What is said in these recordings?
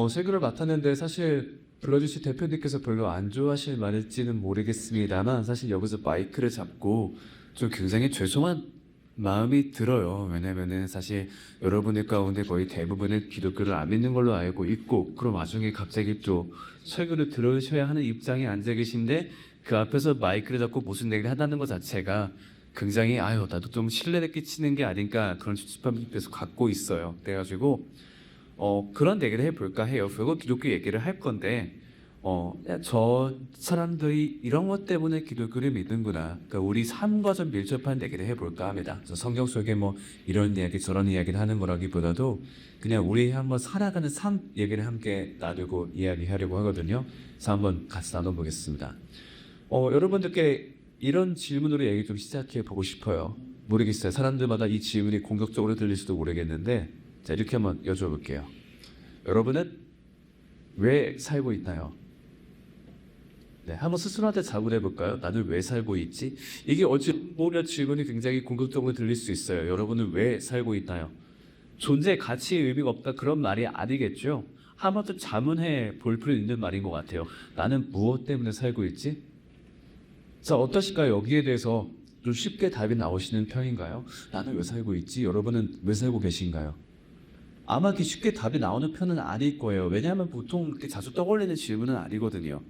설교를 맡았는데 사실 불러주신 대표님께서 별로 안 좋아하실 말일지는 모르겠습니다만 사실 여기서 마이크를 잡고 좀 굉장히 죄송한 마음이 들어요. 왜냐면은 사실 여러분들 가운데 거의 대부분은 기독교를 안 믿는 걸로 알고 있고 그럼 와중에 갑자기 또 설교를 들으셔야 하는 입장에 앉아 계신데 그 앞에서 마이크를 잡고 무슨 얘기를 한다는 것 자체가 굉장히 나도 좀 신뢰를 끼치는 게 아닌가 그런 찝찝함을 계속 갖고 있어요. 그래가지고 그런 얘기를 해볼까 해요. 결국 기독교 얘기를 할 건데, 저 사람들이 이런 것 때문에 기독교를 믿는구나. 그러니까 우리 삶과 좀 밀접한 얘기를 해볼까 합니다. 그래서 성경 속에 뭐 이런 이야기 저런 이야기를 하는 거라기보다도 그냥 우리 한번 살아가는 삶 얘기를 함께 나누고 이야기하려고 하거든요. 그래서 한번 같이 나눠보겠습니다. 여러분들께 이런 질문으로 얘기 좀 시작해 보고 싶어요. 모르겠어요. 사람들마다 이 질문이 공격적으로 들릴지도 모르겠는데, 자, 이렇게 한번 여쭤볼게요. 여러분은 왜 살고 있나요? 네, 한번 스스로한테 자문해 볼까요? 나는 왜 살고 있지? 이게 어찌 보면 질문이 굉장히 공격적으로 들릴 수 있어요. 여러분은 왜 살고 있나요? 존재 가치의 의미가 없다 그런 말이 아니겠죠? 한번 더 자문해 볼 필요 있는 말인 것 같아요. 나는 무엇 때문에 살고 있지? 자, 어떠실까요? 여기에 대해서 좀 쉽게 답이 나오시는 편인가요? 나는 왜 살고 있지? 여러분은 왜 살고 계신가요? 아마 이렇게 쉽게 답이 나오는 편은 아닐 거예요. 왜냐하면 보통 이렇게 자주 떠올리는 질문은 아니거든요.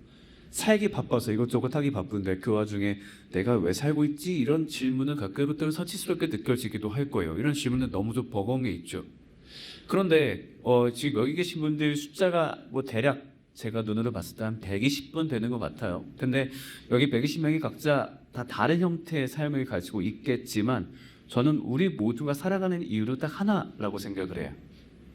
살기 바빠서 이것저것 하기 바쁜데 그 와중에 내가 왜 살고 있지? 이런 질문은 가끔부터 서치스럽게 느껴지기도 할 거예요. 이런 질문은 너무 좀 버거운 게 있죠. 그런데 지금 여기 계신 분들 숫자가 뭐 대략 제가 눈으로 봤을 때 한 120분 되는 것 같아요. 근데 여기 120명이 각자 다 다른 형태의 삶을 가지고 있겠지만 저는 우리 모두가 살아가는 이유는 딱 하나라고 생각을 해요.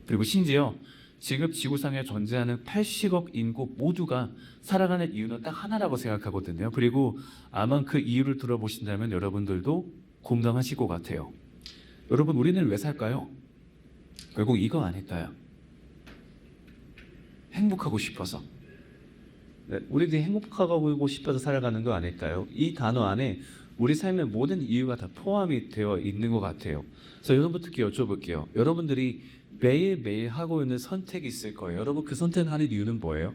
그리고 심지어 지금 지구상에 존재하는 80억 인구 모두가 살아가는 이유는 딱 하나라고 생각하거든요. 그리고 아마 그 이유를 들어보신다면 여러분들도 공감하실 것 같아요. 여러분, 우리는 왜 살까요? 결국 이거 아닐까요? 행복하고 싶어서. 네, 우리들이 행복하고 싶어서 살아가는 거 아닐까요? 이 단어 안에 우리 삶의 모든 이유가 다 포함이 되어 있는 것 같아요. 그래서 여러분들께 여쭤볼게요. 여러분들이 매일매일 하고 있는 선택이 있을 거예요. 여러분 그 선택을 하는 이유는 뭐예요?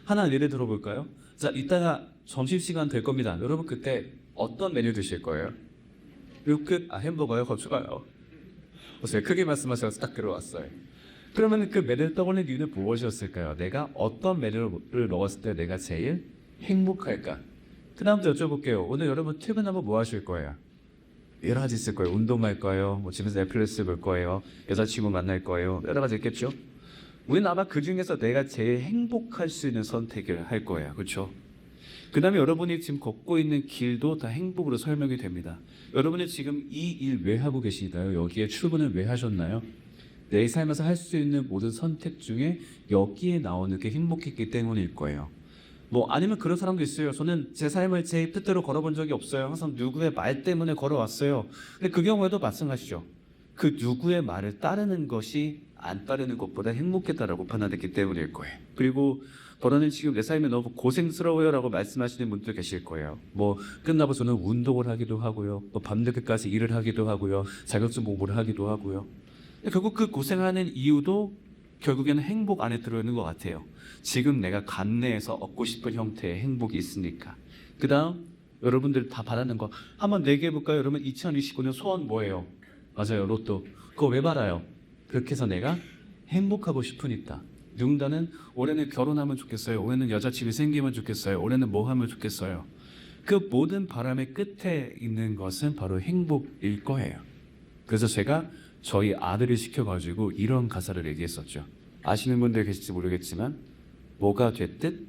하나 예를 들어볼까요? 자, 이따가 점심시간 될 겁니다. 여러분 그때 어떤 메뉴 드실 거예요? 햄버거요? 거추가요? 보세요. 크게 말씀하셔서 딱 들어왔어요. 그러면 그 메뉴를 떠올린 이유는 무엇이었을까요? 내가 어떤 메뉴를 먹었을 때 내가 제일 행복할까? 그 다음부터 여쭤볼게요. 오늘 여러분 퇴근하면 뭐 하실 거예요? 여러 가지 있을 거예요. 운동할 거예요. 뭐 집에서 넷플릭스 볼 거예요. 여자친구 만날 거예요. 여러 가지 있겠죠? 우리는 아마 그 중에서 내가 제일 행복할 수 있는 선택을 할 거예요. 그렇죠? 그 다음에 여러분이 지금 걷고 있는 길도 다 행복으로 설명이 됩니다. 여러분이 지금 이 일 왜 하고 계시나요? 여기에 출근을 왜 하셨나요? 내 삶에서 할 수 있는 모든 선택 중에 여기에 나오는 게 행복했기 때문일 거예요. 뭐 아니면 그런 사람도 있어요. 저는 제 삶을 제 뜻대로 걸어본 적이 없어요. 항상 누구의 말 때문에 걸어왔어요. 근데 그 경우에도 마찬가지죠. 그 누구의 말을 따르는 것이 안 따르는 것보다 행복했다라고 판단했기 때문일 거예요. 그리고 저는 지금 내 삶이 너무 고생스러워요라고 말씀하시는 분들 계실 거예요. 뭐 끝나고 저는 운동을 하기도 하고요. 또 밤늦게까지 일을 하기도 하고요. 자격증 공부를 하기도 하고요. 결국 그 고생하는 이유도 결국에는 행복 안에 들어있는 것 같아요. 지금 내가 감내해서 얻고 싶은 형태의 행복이 있으니까. 그 다음 여러분들 다 바라는 거 한번 얘기해볼까요? 여러분 2029년 소원 뭐예요? 맞아요. 로또. 그거 왜 받아요? 그렇게 해서 내가 행복하고 싶으니까. 누군가는 올해는 결혼하면 좋겠어요. 올해는 여자친구 생기면 좋겠어요. 올해는 뭐 하면 좋겠어요. 그 모든 바람의 끝에 있는 것은 바로 행복일 거예요. 그래서 제가 저희 아들을 시켜가지고 이런 가사를 얘기했었죠. 아시는 분들 계실지 모르겠지만 뭐가 됐든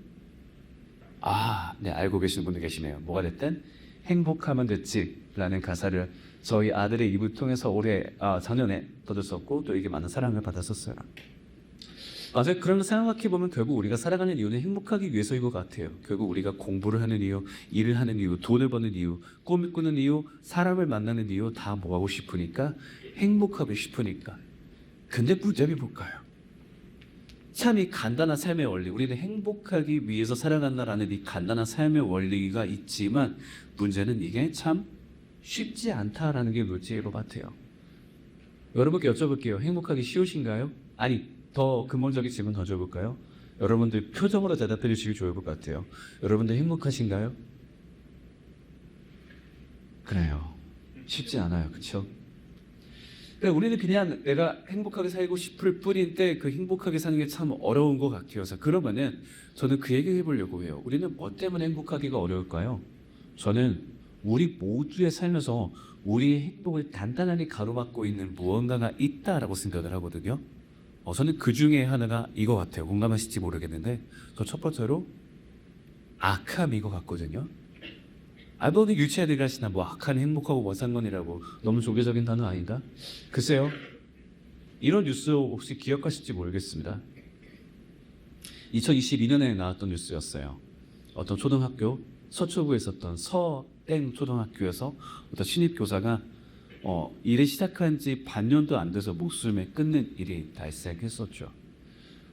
네, 알고 계시는 분들 계시네요. 뭐가 됐든 행복하면 됐지라는 가사를 저희 아들의 입을 통해서 작년에 얻었었고 또 이게 많은 사랑을 받았었어요. 맞아요. 그러면 생각해보면 결국 우리가 살아가는 이유는 행복하기 위해서인 것 같아요. 결국 우리가 공부를 하는 이유, 일을 하는 이유, 돈을 버는 이유, 꿈을 꾸는 이유, 사람을 만나는 이유 다 뭐하고 싶으니까 행복하고 싶으니까. 근데 문제는 뭘까요? 참 이 간단한 삶의 원리, 우리는 행복하기 위해서 살아간다라는 이 간단한 삶의 원리가 있지만 문제는 이게 참 쉽지 않다라는 게 문제인 것 같아요. 여러분께 여쭤볼게요. 행복하기 쉬우신가요? 아니, 더 근본적인 질문 던져볼까요? 여러분들 표정으로 대답해 주시기 좋을 것 같아요. 여러분들 행복하신가요? 그래요. 쉽지 않아요. 그렇죠? 우리는 그냥 내가 행복하게 살고 싶을 뿐인데 그 행복하게 사는 게 참 어려운 것 같아요. 그러면은 저는 그 얘기 해보려고 해요. 우리는 뭐 때문에 행복하기가 어려울까요? 저는 우리 모두의 삶에서 우리의 행복을 단단하게 가로막고 있는 무언가가 있다라고 생각을 하거든요. 저는 그 중에 하나가 이거 같아요. 공감하실지 모르겠는데 저 첫 번째로 악함인 것 같거든요. 너는 유치애들 가시나 뭐 악한 행복하고 뭔 상관이라고 너무 조개적인 단어 아닌가? 글쎄요. 이런 뉴스 혹시 기억하실지 모르겠습니다. 2022년에 나왔던 뉴스였어요. 어떤 초등학교 서초구에 있었던 서땡 초등학교에서 어떤 신입 교사가 일을 시작한 지 반년도 안 돼서 목숨을 끊는 일이 발생했었죠.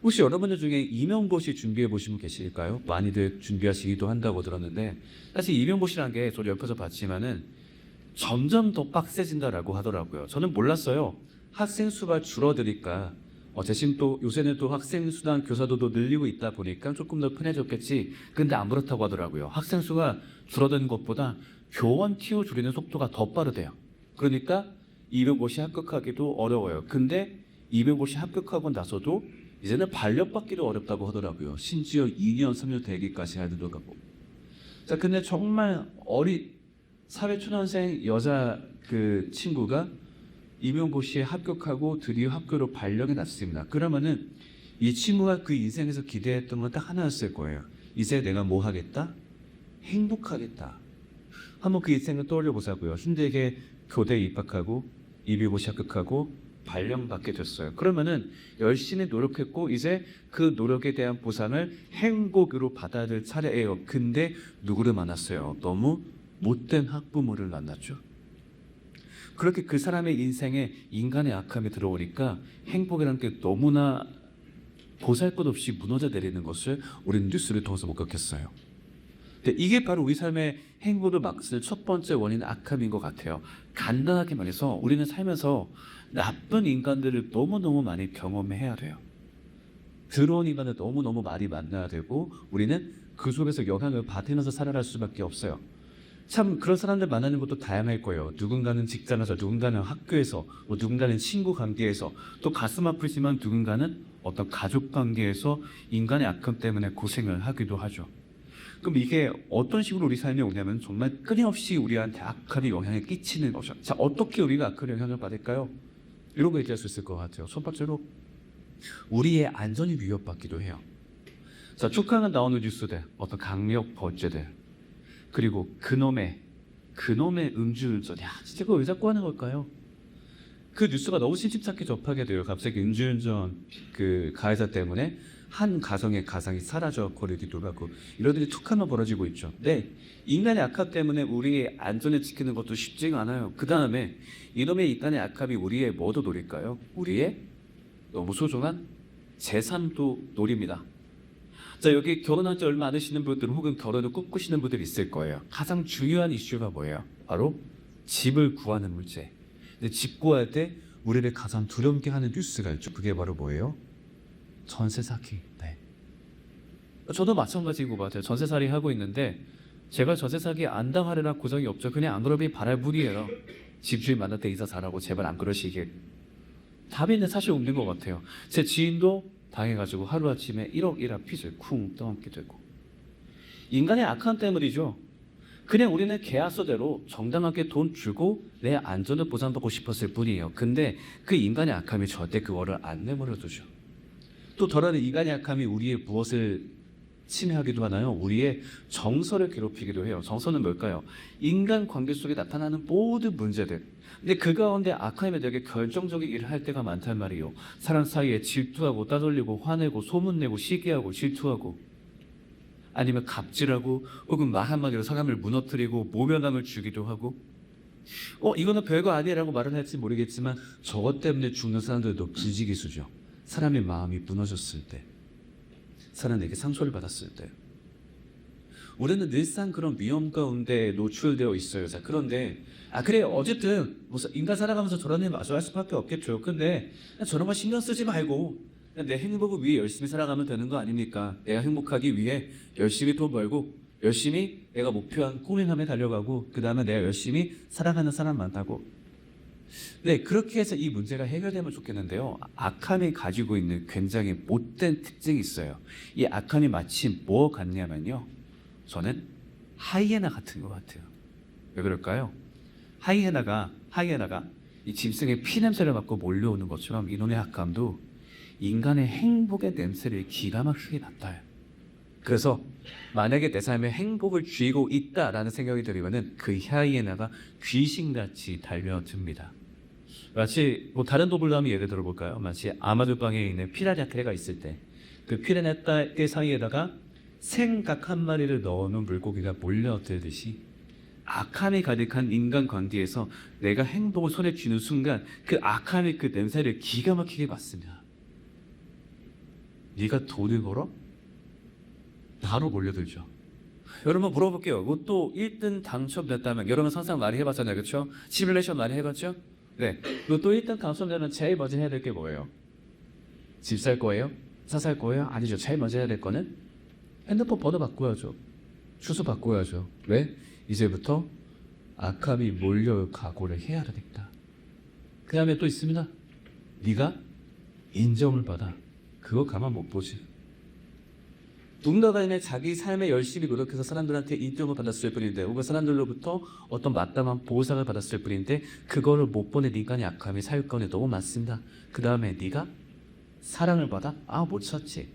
혹시 여러분들 중에 임용고시 준비해 보신 분 계실까요? 많이들 준비하시기도 한다고 들었는데 사실 임용고시라는 게 저도 옆에서 봤지만은 점점 더 빡세진다라고 하더라고요. 저는 몰랐어요. 학생 수가 줄어드니까 대신 또 요새는 또 학생 수당 교사도도 늘리고 있다 보니까 조금 더 편해졌겠지. 근데 안 그렇다고 하더라고요. 학생 수가 줄어드는 것보다 교원 티오 줄이는 속도가 더 빠르대요. 그러니까 임용고시 합격하기도 어려워요. 근데 임용고시 합격하고 나서도 이제는 발령받기도 어렵다고 하더라고요. 심지어 2년, 3년 대기까지 해야 되더라고. 자, 근데 정말 어린 사회초년생 여자 그 친구가 임용고시에 합격하고 드디어 학교로 발령이 났습니다. 그러면은 이 친구가 그 인생에서 기대했던 건 딱 하나였을 거예요. 이제 내가 뭐 하겠다? 행복하겠다. 한번 그 인생을 떠올려 보자고요. 순대에게 교대에 입학하고 임용고시 합격하고 발령받게 됐어요. 그러면은 열심히 노력했고 이제 그 노력에 대한 보상을 행복으로 받아야 될 차례예요. 근데 누구를 만났어요? 너무 못된 학부모를 만났죠. 그렇게 그 사람의 인생에 인간의 악함이 들어오니까 행복이라는 게 너무나 보잘것없이 무너져 내리는 것을 우리는 뉴스를 통해서 목격했어요. 근데 이게 바로 우리 삶의 행복을 막을 첫 번째 원인 악함인 것 같아요. 간단하게 말해서 우리는 살면서 나쁜 인간들을 너무너무 많이 경험해야 돼요. 더러운 인간을 너무너무 많이 만나야 되고 우리는 그 속에서 영향을 받으면서 살아갈 수밖에 없어요. 참 그런 사람들 만나는 것도 다양할 거예요. 누군가는 직장에서, 누군가는 학교에서, 뭐 누군가는 친구 관계에서, 또 가슴 아프지만 누군가는 어떤 가족 관계에서 인간의 악함 때문에 고생을 하기도 하죠. 그럼 이게 어떤 식으로 우리 삶에 오냐면 정말 끊임없이 우리한테 악한 영향을 끼치는 거죠. 자, 어떻게 우리가 악한 영향을 받을까요? 이런 거 얘기할 수 있을 것 같아요. 첫 번째로 우리의 안전이 위협받기도 해요. 자, 축하가 나오는 뉴스들, 어떤 강력 범죄들, 그리고 그놈의 음주운전. 야, 진짜 그거 왜 자꾸 하는 걸까요? 그 뉴스가 너무 심심찮게 접하게 돼요. 갑자기 음주운전 그 가해자 때문에 한 가정의 가상이 사라져 버리기도 하고 이런 일이 툭 하나 벌어지고 있죠. 네, 인간의 악함 때문에 우리의 안전을 지키는 것도 쉽지가 않아요. 그 다음에 이놈의 인간의 악함이 우리의 뭐도 노릴까요? 우리의 너무 소중한 재산도 노립니다. 자, 여기 결혼한 지 얼마 안 되시는 분들 혹은 결혼을 꿈꾸시는 분들 있을 거예요. 가장 중요한 이슈가 뭐예요? 바로 집을 구하는 문제. 근데 집 구할 때 우리를 가장 두렵게 하는 뉴스가 있죠. 그게 바로 뭐예요? 전세 사기. 네. 저도 마찬가지인 것 같아요. 전세살이 하고 있는데 제가 전세 사기 안 당하려나 고정이 없죠. 그냥 안 그러면 바랄 뿐이에요. 집주인 만날 때 인사 잘하고 제발 안 그러시길. 답에는 사실 없는 것 같아요. 제 지인도 당해가지고 하루아침에 1억 1억 빚을 쿵 떠안게 되고. 인간의 악한 때문이죠. 그냥 우리는 계약서대로 정당하게 돈 주고 내 안전을 보장받고 싶었을 뿐이에요. 근데 그 인간의 악함이 절대 그거를 안 내버려 두죠. 또 더러는 인간의 악함이 우리의 무엇을 침해하기도 하나요? 우리의 정서를 괴롭히기도 해요. 정서는 뭘까요? 인간 관계 속에 나타나는 모든 문제들. 근데 그 가운데 악함이 되게 결정적인 일을 할 때가 많단 말이에요. 사람 사이에 질투하고 따돌리고 화내고 소문내고 시기하고 질투하고 아니면 갑질하고 혹은 말 한마디로 사람을 무너뜨리고 모면함을 주기도 하고 이거는 별거 아니라고 말은 할지 모르겠지만 저것 때문에 죽는 사람들도 부지기수죠. 사람의 마음이 무너졌을 때, 사람에게 상처를 받았을 때, 우리는 늘상 그런 위험 가운데 노출되어 있어요. 자, 그런데 그래 어쨌든 뭐 인간 살아가면서 저런 일 마주할 수밖에 없겠죠. 근데 저런 거 신경 쓰지 말고 내 행복을 위해 열심히 살아가면 되는 거 아닙니까? 내가 행복하기 위해 열심히 돈 벌고 열심히 내가 목표한 꿈을 향해 달려가고 그 다음에 내가 열심히 살아가는 사람 많다고. 네, 그렇게 해서 이 문제가 해결되면 좋겠는데요. 악함이 가지고 있는 굉장히 못된 특징이 있어요. 이 악함이 마치 뭐 같냐면요. 저는 하이에나 같은 것 같아요. 왜 그럴까요? 하이에나가 이 짐승의 피냄새를 맡고 몰려오는 것처럼 이놈의 악함도 인간의 행복의 냄새를 기가 막히게 맡아요. 그래서 만약에 내 삶에 행복을 쥐고 있다라는 생각이 들면은 그 하이에나가 귀신같이 달려듭니다. 마치 뭐 다른 동물도 예를 들어볼까요? 마치 아마존방에 있는 피라냐 떼가 있을 때 그 피라냐 떼 사이에다가 생각 한 마리를 넣어놓은 물고기가 몰려들듯이 악함이 가득한 인간관계에서 내가 행복을 손에 쥐는 순간 그 악함의 그 냄새를 기가 막히게 맡습니다. 네가 돈을 벌어? 바로 몰려들죠. 여러분 물어볼게요. 로또 1등 당첨됐다면 여러분 상상 많이 해봤잖아요. 그렇죠? 시뮬레이션 많이 해봤죠? 네. 로또 1등 당첨되면 제일 먼저 해야 될 게 뭐예요? 집 살 거예요? 차 살 거예요? 아니죠. 제일 먼저 해야 될 거는 핸드폰 번호 바꿔야죠. 주소 바꿔야죠. 왜? 이제부터 악함이 몰려올 각오를 해야 되겠다. 그 다음에 또 있습니다. 네가 인정을 받아. 그거 가만 못 보지. 누군가가 자기 삶에 열심히 노력해서 사람들한테 인정을 받았을 뿐인데 혹은 사람들로부터 어떤 마땅한 보상을 받았을 뿐인데 그거를 못 보는 인간의 악함이 사육권에 너무 많습니다. 그 다음에 네가 사랑을 받아? 못 찾지.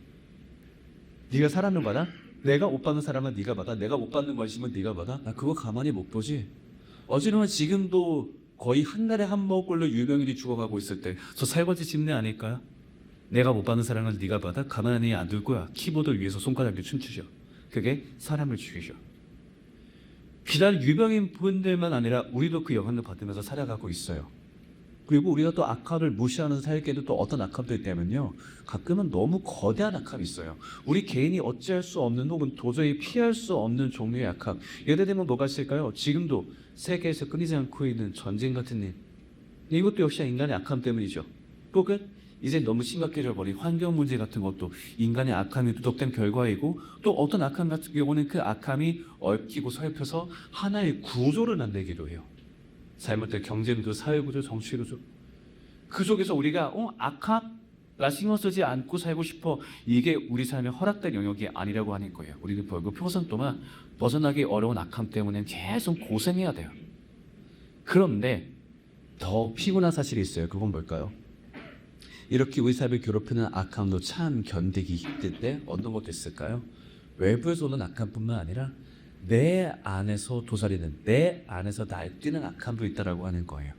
네가 사랑을 받아? 내가 못 받는 사랑은 네가 받아. 내가 못 받는 관심은 네가 받아. 나 그거 가만히 못 보지. 어지러면 지금도 거의 한 달에 한 먹을로 유명인이 죽어가고 있을 때 저 설거지 집내 아닐까요? 내가 못 받는 사랑을 네가 받아? 가만히 안 둘 거야. 키보드를 위해서 손가락이 춤추죠. 그게 사람을 죽이죠. 비단 유명인 분들만 아니라 우리도 그 영향을 받으면서 살아가고 있어요. 그리고 우리가 또 악함을 무시하는 사이에도 또 어떤 악함도 있다면요. 가끔은 너무 거대한 악함이 있어요. 우리 개인이 어찌할 수 없는 혹은 도저히 피할 수 없는 종류의 악함. 예를 들면 뭐가 있을까요? 지금도 세계에서 끊이지 않고 있는 전쟁 같은 일. 이것도 역시 인간의 악함 때문이죠. 혹은 이제 너무 심각해져 버린 환경 문제 같은 것도 인간의 악함이 누적된 결과이고 또 어떤 악함 같은 경우는 그 악함이 얽히고 설펴서 하나의 구조를 만들기도 해요. 잘못된 경제구조, 사회구조, 정치구조. 그 속에서 우리가 악함? 나 신경 쓰지 않고 살고 싶어. 이게 우리 삶에 허락된 영역이 아니라고 하는 거예요. 우리는 벌써 평생 동안 벗어나기 어려운 악함 때문에 계속 고생해야 돼요. 그런데 더 피곤한 사실이 있어요. 그건 뭘까요? 이렇게 우리 삶을 괴롭히는 악함도 참 견디기 힘든데 어떤 것도 있을까요? 외부에서 오는 악함뿐만 아니라 내 안에서 도사리는, 내 안에서 날뛰는 악함도 있다라고 하는 거예요.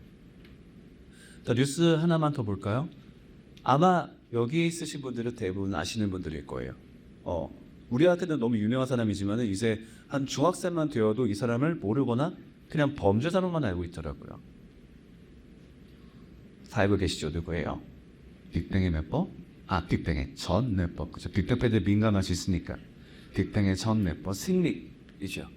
자, 뉴스 하나만 더 볼까요? 아마 여기 있으신 분들은 대부분 아시는 분들일 거예요. 우리한테는 너무 유명한 사람이지만 이제 한 중학생만 되어도 이 사람을 모르거나 그냥 범죄자로만 알고 있더라고요. 다 알고 계시죠? 누구예요? 빅뱅의 래퍼? 빅뱅의 전 래퍼. 그죠? 빅뱅 팬들 민감할 수 있으니까. 빅뱅의 전 래퍼 승리이죠.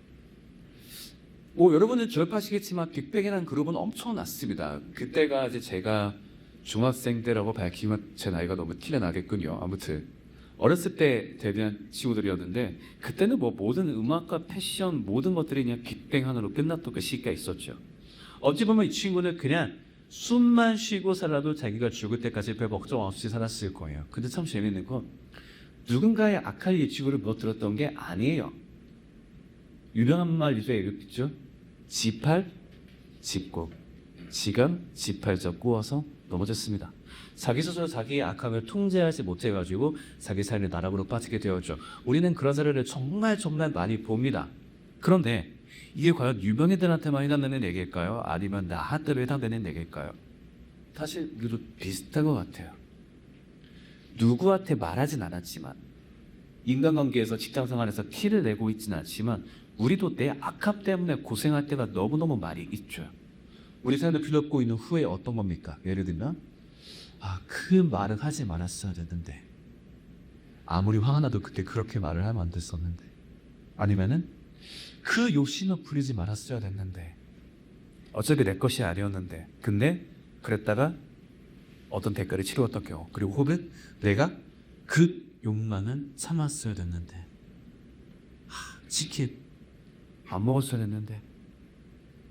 여러분은 졸업하시겠지만 빅뱅이라는 그룹은 엄청났습니다. 그때가 이제 제가 중학생 때라고 밝히면 제 나이가 너무 티가 나겠군요. 아무튼 어렸을 때 데뷔한 친구들이었는데 그때는 뭐 모든 음악과 패션 모든 것들이 그냥 빅뱅 하나로 끝났던 그 시기가 있었죠. 어찌 보면 이 친구는 그냥 숨만 쉬고 살아도 자기가 죽을 때까지 별 걱정 없이 살았을 거예요. 근데 참 재밌는 건 누군가의 악한 예측을 못 들었던 게 아니에요. 유명한 말 이제 있죠. 지팔, 집고, 지감, 지팔 잡고 와서 넘어졌습니다. 자기 스스로 자기의 악함을 통제하지 못해가지고 자기 삶의 나락으로 빠지게 되었죠. 우리는 그런 사례를 정말 많이 봅니다. 그런데 이게 과연 유명인들한테만 해당되는 얘기일까요? 아니면 나한테도 해당되는 얘기일까요? 사실 우리도 비슷한 것 같아요. 누구한테 말하진 않았지만 인간관계에서 직장생활에서 티를 내고 있지는 않지만 우리도 내 악함 때문에 고생할 때가 너무너무 많이 있죠. 우리 삶을 빌었고 있는 후에 어떤 겁니까? 예를 들면 그 말은 하지 말았어야 됐는데 아무리 화가 나도 그때 그렇게 말을 하면 안 됐었는데 아니면은 그 욕심은 부리지 말았어야 됐는데 어차피 내 것이 아니었는데 근데 그랬다가 어떤 대가를 치루었던 경우, 그리고 혹은 내가 그 욕망은 참았어야 됐는데, 치킨 안 먹었어야 됐는데,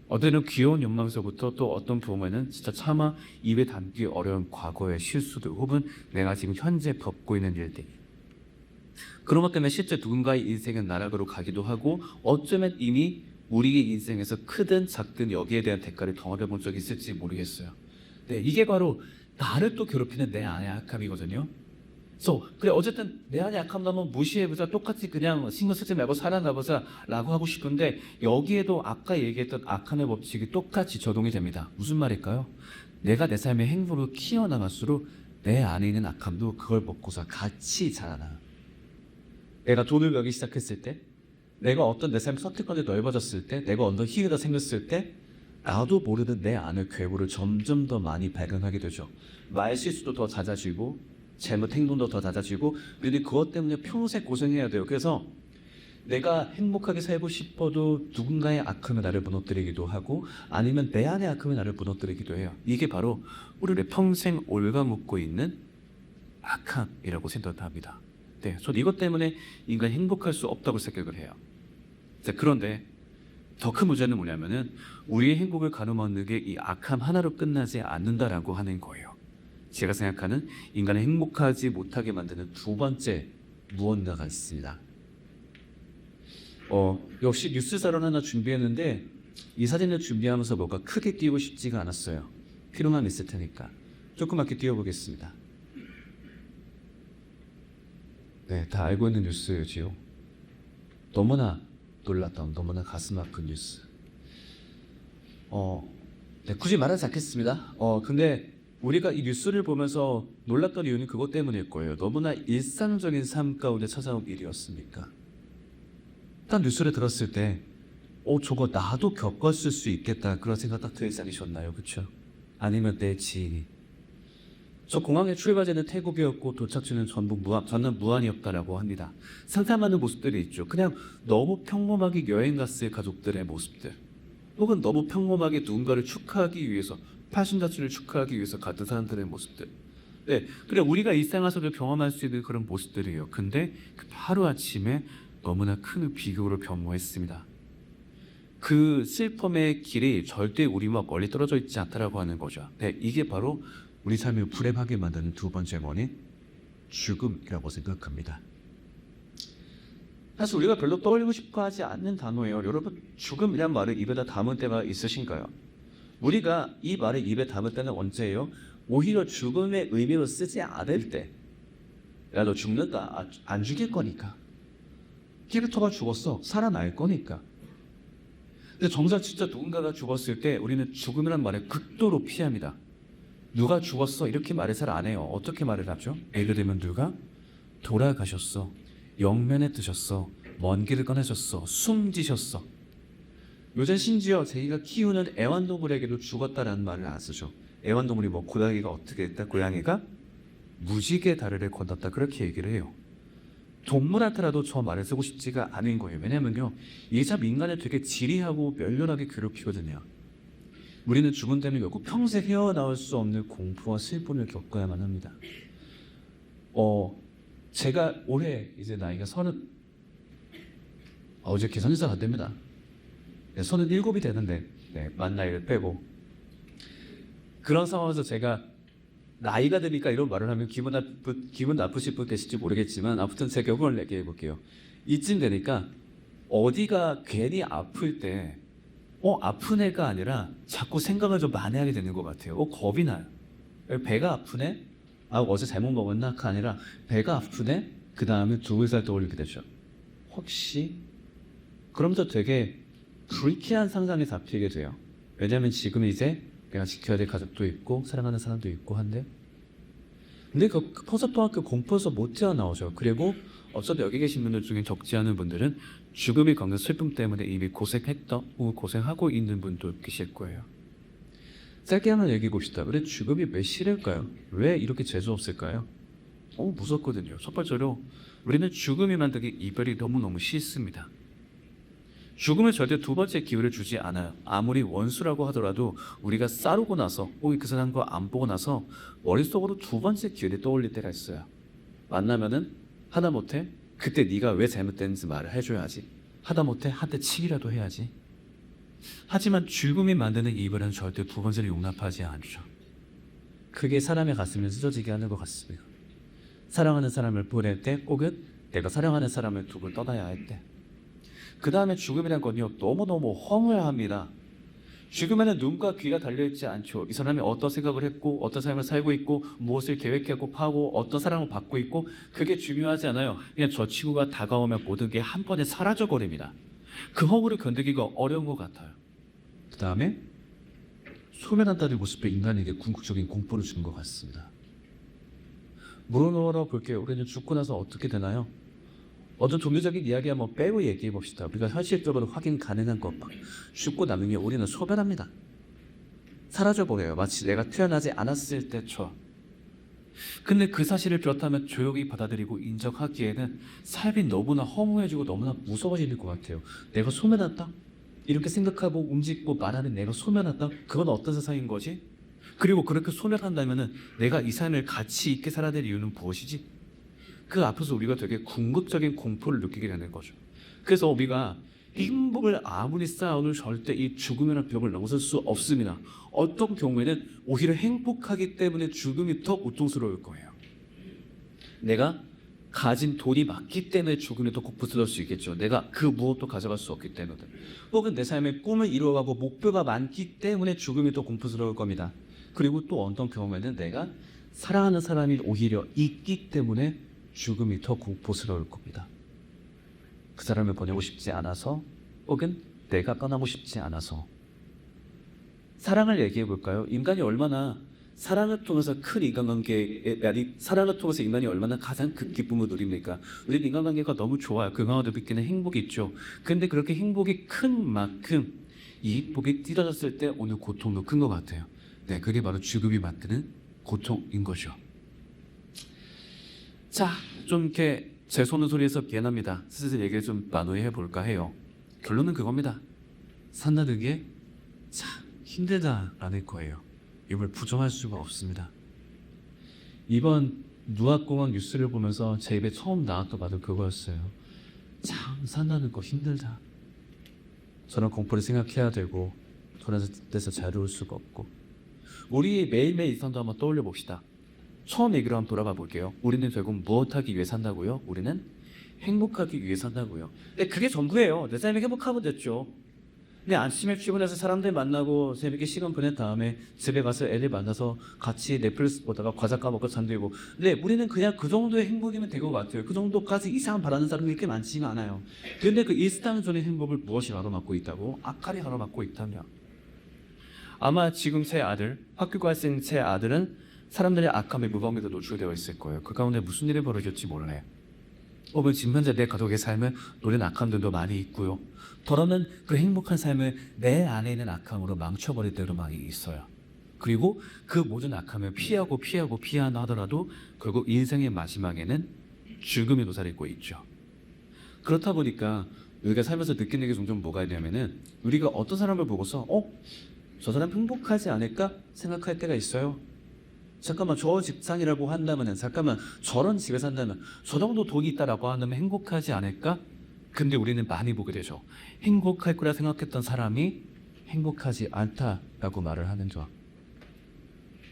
어떤 귀여운 욕망서부터 또 어떤 부분에는 진짜 차마 입에 담기 어려운 과거의 실수들, 혹은 내가 지금 현재 겪고 있는 일들, 그런 것 때문에 실제 누군가의 인생은 나락으로 가기도 하고, 어쩌면 이미 우리의 인생에서 크든 작든 여기에 대한 대가를 덩어려 본 적이 있을지 모르겠어요. 네, 이게 바로 나를 또 괴롭히는 내 안의 악함이거든요. 그래, 어쨌든 내 안의 악함 한번 무시해보자, 똑같이 그냥 신경 쓰지 말고 살아나보자 라고 하고 싶은데, 여기에도 아까 얘기했던 악함의 법칙이 똑같이 적용이 됩니다. 무슨 말일까요? 내가 내 삶의 행복을 키워나갈수록 내 안에 있는 악함도 그걸 먹고서 같이 자라나요. 내가 돈을 벌기 시작했을 때, 내가 어떤 내 삶의 선택권이 넓어졌을 때, 내가 어떤 희귀가 생겼을 때, 나도 모르는 내 안의 괴물을 점점 더 많이 발견하게 되죠. 말 실수도 더 잦아지고, 잘못 행동도 더 잦아지고, 근데 그것 때문에 평생 고생해야 돼요. 그래서 내가 행복하게 살고 싶어도 누군가의 악함이 나를 무너뜨리기도 하고, 아니면 내 안의 악함이 나를 무너뜨리기도 해요. 이게 바로 우리를 평생 올가묶고 있는 악함이라고 생각합니다. 네, 저는 이것 때문에 인간이 행복할 수 없다고 생각을 해요. 자, 그런데 더 큰 문제는 뭐냐면은, 우리의 행복을 가로막는 게 이 악함 하나로 끝나지 않는다라고 하는 거예요. 제가 생각하는 인간을 행복하지 못하게 만드는 두 번째 무언가가 있습니다. 역시 뉴스 사론 하나 준비했는데, 이 사진을 준비하면서 뭐가 크게 띄우고 싶지가 않았어요. 필요만 있을 테니까 조그맣게 띄워보겠습니다. 네, 다 알고 있는 뉴스지요. 너무나 놀랐던, 너무나 가슴 아픈 뉴스. 네, 굳이 말하지 않겠습니다. 근데 우리가 이 뉴스를 보면서 놀랐던 이유는 그것 때문일 거예요. 너무나 일상적인 삶 가운데 찾아온 일이었으니까. 딱 뉴스를 들었을 때, 저거 나도 겪었을 수 있겠다, 그런 생각 딱 들지 않으셨나요? 그쵸? 아니면 내 지인이. 저 공항에 출발지는 태국이었고 도착지는 저는 무안이었다라고 합니다. 상상하는 모습들이 있죠. 그냥 너무 평범하게 여행 갔을 가족들의 모습들, 혹은 너무 평범하게 누군가를 축하하기 위해서, 팔순자치를 축하하기 위해서 갔던 사람들의 모습들. 네, 그래, 우리가 일상에서도 경험할 수 있는 그런 모습들이에요. 근데 그 하루아침에 너무나 큰 비극으로 변모했습니다. 그 슬픔의 길이 절대 우리와 멀리 떨어져 있지 않다라고 하는 거죠. 네, 이게 바로 우리 삶을 불행하게 만드는 두 번째 원인, 죽음이라고 생각합니다. 사실 우리가 별로 떠올리고 싶어 하지 않는 단어예요. 여러분, 죽음이란 말을 입에다 담을 때가 있으신가요? 우리가 이 말을 입에 담을 때는 언제예요? 오히려 죽음의 의미로 쓰지 않을 때. 야, 너 죽는다. 안 죽일 거니까. 캐릭터가 죽었어. 살아날 거니까. 근데 정작 진짜 누군가가 죽었을 때 우리는 죽음이란 말을 극도로 피합니다. 누가 죽었어 이렇게 말을 잘 안 해요. 어떻게 말을 하죠? 예를 들면 누가 돌아가셨어, 영면에 뜨셨어, 먼 길을 꺼내셨어, 숨지셨어. 요즘 심지어 저희가 키우는 애완동물에게도 죽었다라는 말을 안 쓰죠. 애완동물이 뭐 고양이가 어떻게 했다, 고양이가 무지개 다리를 건넜다, 그렇게 얘기를 해요. 동물한테라도 저 말을 쓰고 싶지가 않은 거예요. 왜냐면요, 이게 참 인간을 되게 지리하고 멸렬하게 괴롭히거든요. 우리는 죽음 때문에 결국 평생 헤어나올 수 없는 공포와 슬픔을 겪어야만 합니다. 제가 올해 이제 나이가 30, 이제 계산이 잘 안 됩니다. 네, 37이 되는데, 네, 만 나이를 빼고. 그런 상황에서 제가 나이가 드니까 이런 말을 하면 기분 나쁘실 분 계실지 모르겠지만, 아무튼 제 경험을 얘기해 볼게요. 이쯤 되니까 어디가 괜히 아플 때, 아픈 애가 아니라 자꾸 생각을 좀 많이 하게 되는 것 같아요. 겁이 나요. 배가 아프네? 어제 잘못 먹었나?가 아니라 배가 아프네? 그 다음에 두 살 떠올리게 되죠. 혹시? 그러면서 되게 불쾌한 상상이 잡히게 돼요. 왜냐면 지금 이제 내가 지켜야 될 가족도 있고 사랑하는 사람도 있고 한데, 근데 커서 또한 그 공포에서 못 튀어나오죠. 그리고 어차피 여기 계신 분들 중에 적지 않은 분들은 죽음이 겪는 슬픔 때문에 이미 고생했던 혹은 고생하고 있는 분도 계실 거예요. 짧게 하나 얘기해 봅시다. 왜 죽음이 왜 싫을까요? 왜 이렇게 재수없을까요? 무섭거든요. 첫 번째로 우리는 죽음이 만들기 이별이 너무너무 싫습니다. 죽음은 절대 두 번째 기회를 주지 않아요. 아무리 원수라고 하더라도 우리가 싸우고 나서 혹은 그 사람 거 안 보고 나서 머릿속으로 두 번째 기회를 떠올릴 때가 있어요. 만나면은 하다못해 그때 네가 왜 잘못됐는지 말을 해줘야지. 하다못해 한 대 치기라도 해야지. 하지만 죽음이 만드는 이별은 절대 두 번째를 용납하지 않죠. 그게 사람의 가슴을 찢어지게 하는 것 같습니다. 사랑하는 사람을 보낼 때 혹은 내가 사랑하는 사람을 두고 떠나야 할 때. 그 다음에 죽음이란 건요 너무너무 허무합니다. 죽음에는 눈과 귀가 달려있지 않죠. 이 사람이 어떤 생각을 했고 어떤 삶을 살고 있고 무엇을 계획하고 파고 어떤 사랑을 받고 있고 그게 중요하지 않아요. 그냥 저 친구가 다가오면 모든 게 한 번에 사라져버립니다. 그 허무를 견디기가 어려운 것 같아요. 그 다음에 소멸한다는 모습에 인간에게 궁극적인 공포를 주는 것 같습니다. 물어놓으러 볼게요. 우리는 죽고 나서 어떻게 되나요? 어떤 종교적인 이야기 한번 빼고 얘기해 봅시다. 우리가 현실적으로 확인 가능한 것만. 죽고 나면 우리는 소멸합니다. 사라져버려요. 마치 내가 태어나지 않았을 때처럼. 근데 그 사실을 그렇다면 조용히 받아들이고 인정하기에는 삶이 너무나 허무해지고 너무나 무서워질 것 같아요. 내가 소멸한다? 이렇게 생각하고 움직이고 말하는 내가 소멸한다? 그건 어떤 세상인 거지? 그리고 그렇게 소멸한다면 내가 이 삶을 가치 있게 살아야 될 이유는 무엇이지? 그 앞에서 우리가 되게 궁극적인 공포를 느끼게 되는 거죠. 그래서 우리가 행복을 아무리 쌓아도 절대 이 죽음이라는 벽을 넘어설 수 없습니다. 어떤 경우에는 오히려 행복하기 때문에 죽음이 더 고통스러울 거예요. 내가 가진 돈이 많기 때문에 죽음이 더 고통스러울 수 있겠죠. 내가 그 무엇도 가져갈 수 없기 때문에. 혹은 내 삶의 꿈을 이루어가고 목표가 많기 때문에 죽음이 더 공포스러울 겁니다. 그리고 또 어떤 경우에는 내가 사랑하는 사람이 오히려 있기 때문에 죽음이 더 공포스러울 겁니다. 그 사람을 보내고 싶지 않아서 혹은 내가 떠나고 싶지 않아서. 사랑을 얘기해 볼까요? 인간이 얼마나 사랑을 통해서 큰 인간관계, 사랑을 통해서 인간이 얼마나 가장 큰 기쁨을 누립니까? 우리는 인간관계가 너무 좋아요. 그 강화도 느끼는 행복이 있죠. 근데 그렇게 행복이 큰 만큼 이 행복이 찢어졌을 때 오는 고통도 큰 것 같아요. 네, 그게 바로 죽음이 만드는 고통인 거죠. 자, 좀 이렇게 제 손은 소리에서 미안합니다. 슬슬 얘기를 좀 나누어 해볼까 해요. 결론은 그겁니다. 산다는 게 참 힘들다라는 거예요. 이걸 부정할 수가 없습니다. 이번 누학공학 뉴스를 보면서 제 입에 처음 나왔던 말은 그거였어요. 참 산다는 거 힘들다. 저런 공포를 생각해야 되고 저런 데서 자유로울 수가 없고. 우리 매일매일 일상도 한번 떠올려 봅시다. 처음 얘기로 한번 돌아가 볼게요. 우리는 결국 무엇하기 위해 산다고요? 우리는 행복하기 위해 산다고요. 근데 그게 전부예요. 내 삶이 행복하면 됐죠. 근데 아침에 출근해서 사람들 만나고 재밌게 시간 보낸 다음에 집에 가서 애들 만나서 같이 넷플릭스 보다가 과자 까먹고 잠들고. 근데 우리는 그냥 그 정도의 행복이면 될 것 같아요. 그 정도까지 이상 바라는 사람이 그렇게 많지가 않아요. 근데 그 일상적인 행복을 무엇이 가로막고 있다고? 악할이 가로막고 있다면 아마 지금 제 아들, 학교 갈생 제 아들은 사람들의 악함에 무방비로 노출되어 있을 거예요. 그 가운데 무슨 일이 벌어질지 몰라요. 혹은 지금 현재 내 가족의 삶은 노린 악함들도 많이 있고요. 더러는 그 행복한 삶을 내 안에 있는 악함으로 망쳐버릴 때도 많이 있어요. 그리고 그 모든 악함을 피하고 하더라도 결국 인생의 마지막에는 죽음의 노사를 입고 있죠. 그렇다 보니까 우리가 살면서 느끼는 게 종종 뭐가 있냐면은 우리가 어떤 사람을 보고서 저 사람 행복하지 않을까 생각할 때가 있어요. 잠깐만 저 직장이라고 한다면 잠깐만 저런 집에 산다면 저 정도 돈이 있다라고 하면 행복하지 않을까? 근데 우리는 많이 보게 되죠. 행복할 거라 생각했던 사람이 행복하지 않다라고 말을 하는 점.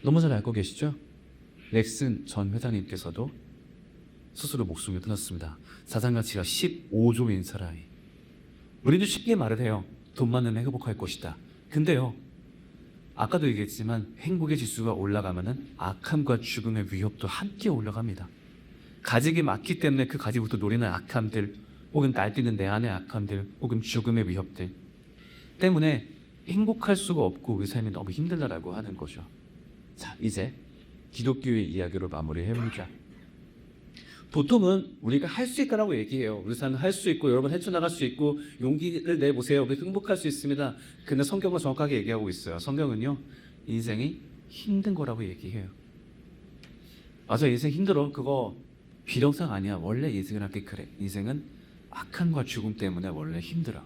너무 잘 알고 계시죠? 렉슨 전 회장님께서도 스스로 목숨을 끊었습니다. 자산가치가 15조인 사람이. 우리도 쉽게 말을 해요. 돈 많으면 행복할 것이다. 근데요. 아까도 얘기했지만 행복의 지수가 올라가면은 악함과 죽음의 위협도 함께 올라갑니다. 가지기 많기 때문에 그 가지부터 노리는 악함들 혹은 날뛰는 내 안의 악함들 혹은 죽음의 위협들 때문에 행복할 수가 없고 우리 삶이 너무 힘들다라고 하는 거죠. 자, 이제 기독교의 이야기로 마무리해보자. 보통은 우리가 할 수 있다라고 얘기해요. 우리 삶은 할 수 있고 여러분 헤쳐나갈 수 있고 용기를 내보세요. 우리 행복할 수 있습니다. 근데 성경은 정확하게 얘기하고 있어요. 성경은요. 인생이 힘든 거라고 얘기해요. 맞아, 인생 힘들어. 그거 비정상 아니야. 원래 인생이란 게 그래. 인생은 악함과 죽음 때문에 원래 힘들어.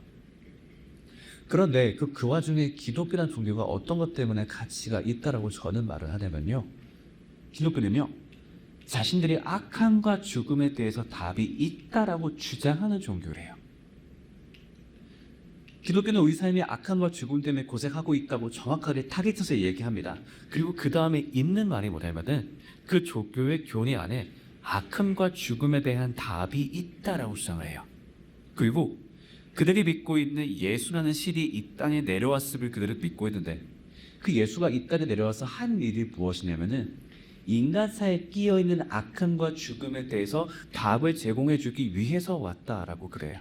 그런데 그 와중에 기독교란 종교가 어떤 것 때문에 가치가 있다라고 저는 말을 하냐면요. 기독교는요, 자신들이 악함과 죽음에 대해서 답이 있다라고 주장하는 종교래요. 기독교는 우리 삶이 악함과 죽음 때문에 고생하고 있다고 정확하게 타깃해서 얘기합니다. 그리고 그 다음에 있는 말이 뭐냐면은 그 종교의 교리 안에 악함과 죽음에 대한 답이 있다라고 주장을 해요. 그리고 그들이 믿고 있는 예수라는 신이 이 땅에 내려왔음을 그들은 믿고 있는데, 그 예수가 이 땅에 내려와서 한 일이 무엇이냐면은 인간사에 끼어있는 악함과 죽음에 대해서 답을 제공해주기 위해서 왔다라고 그래요.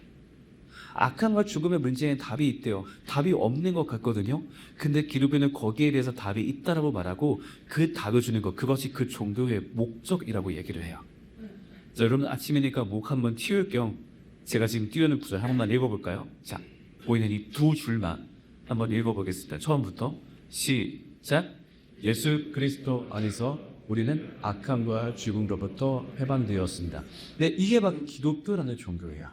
악함과 죽음의 문제엔 답이 있대요. 답이 없는 것 같거든요. 근데 기독교는 거기에 대해서 답이 있다라고 말하고 그 답을 주는 것, 그것이 그 종교의 목적이라고 얘기를 해요. 자, 여러분 아침이니까 목 한번 틔울 겸 제가 지금 띄우는 구절 한 번만 읽어볼까요? 자, 보이는 이 두 줄만 한번 읽어보겠습니다. 처음부터 시작. 예수 그리스도 안에서 우리는 악함과 죽음으로부터 해방되었습니다. 네, 이게 바로 기독교라는 종교예요.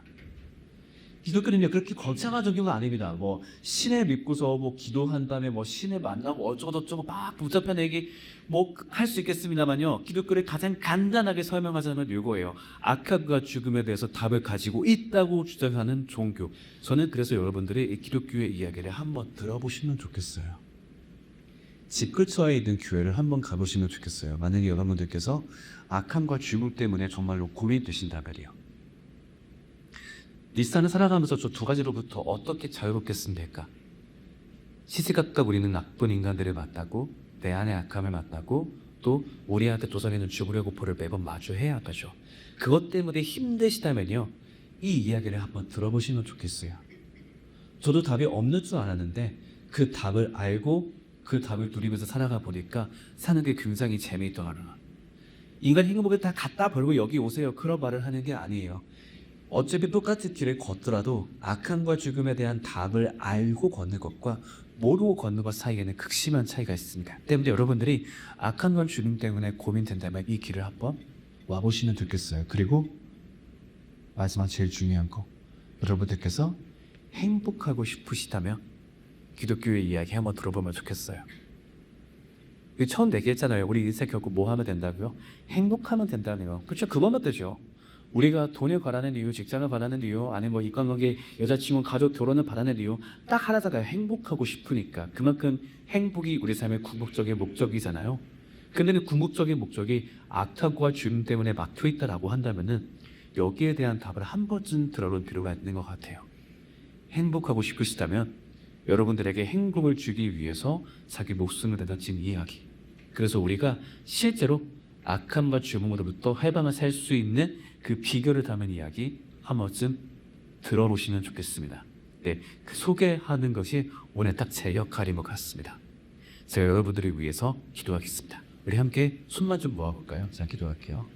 기독교는요 그렇게 거창한 종교가 아닙니다. 뭐 신에 믿고서 뭐 기도한 다음에 뭐 신에 만나고 어쩌고저쩌고 막 복잡한 얘기 뭐 할 수 있겠습니다만요. 기독교를 가장 간단하게 설명하자면 이거예요. 악함과 죽음에 대해서 답을 가지고 있다고 주장하는 종교. 저는 그래서 여러분들이 이 기독교의 이야기를 한번 들어보시면 좋겠어요. 집 근처에 있는 교회를 한번 가보시면 좋겠어요. 만약에 여러분들께서 악함과 죽음 때문에 정말로 고민되신다면요. 네 삶을 살아가면서 저 두 가지로부터 어떻게 자유롭겠습니까? 시시각각 우리는 나쁜 인간들을 만나고 내 안의 악함을 만나고 또 우리한테 도전하는 죽으려고 포를 매번 마주해야 하죠. 그것 때문에 힘드시다면요. 이 이야기를 한번 들어보시면 좋겠어요. 저도 답이 없는 줄 알았는데 그 답을 알고 그 답을 누리면서 살아가 보니까 사는 게 굉장히 재미있더라고요. 인간 행복을 다 갖다 버리고 여기 오세요. 그런 말을 하는 게 아니에요. 어차피 똑같은 길을 걷더라도 악함과 죽음에 대한 답을 알고 걷는 것과 모르고 걷는 것 사이에는 극심한 차이가 있습니다. 때문에 여러분들이 악함과 죽음 때문에 고민된다면 이 길을 한번 와보시면 좋겠어요. 그리고 마지막 제일 중요한 거, 여러분들께서 행복하고 싶으시다면 기독교의 이야기 한번 들어보면 좋겠어요. 처음 얘기했잖아요. 우리 인생 결국 뭐 하면 된다고요? 행복하면 된다네요. 그렇죠? 그거면 되죠. 우리가 돈을 바라는 이유, 직장을 바라는 이유, 아니면 뭐 인간관계, 여자친구, 가족, 결혼을 바라는 이유 딱 하나잖아요. 행복하고 싶으니까. 그만큼 행복이 우리 삶의 궁극적인 목적이잖아요. 근데 그 궁극적인 목적이 악함과 죽음 때문에 막혀있다라고 한다면은 여기에 대한 답을 한 번쯤 들어볼 필요가 있는 것 같아요. 행복하고 싶으시다면 여러분들에게 행복을 주기 위해서 자기 목숨을 내다친 이야기. 그래서 우리가 실제로 악함과 죽음으로부터 해방을 살 수 있는 그 비결을 담은 이야기 한 번쯤 들어보시면 좋겠습니다. 네, 그 소개하는 것이 오늘 딱 제 역할인 것 같습니다. 제가 여러분들을 위해서 기도하겠습니다. 우리 함께 손만 좀 모아볼까요? 자, 기도할게요.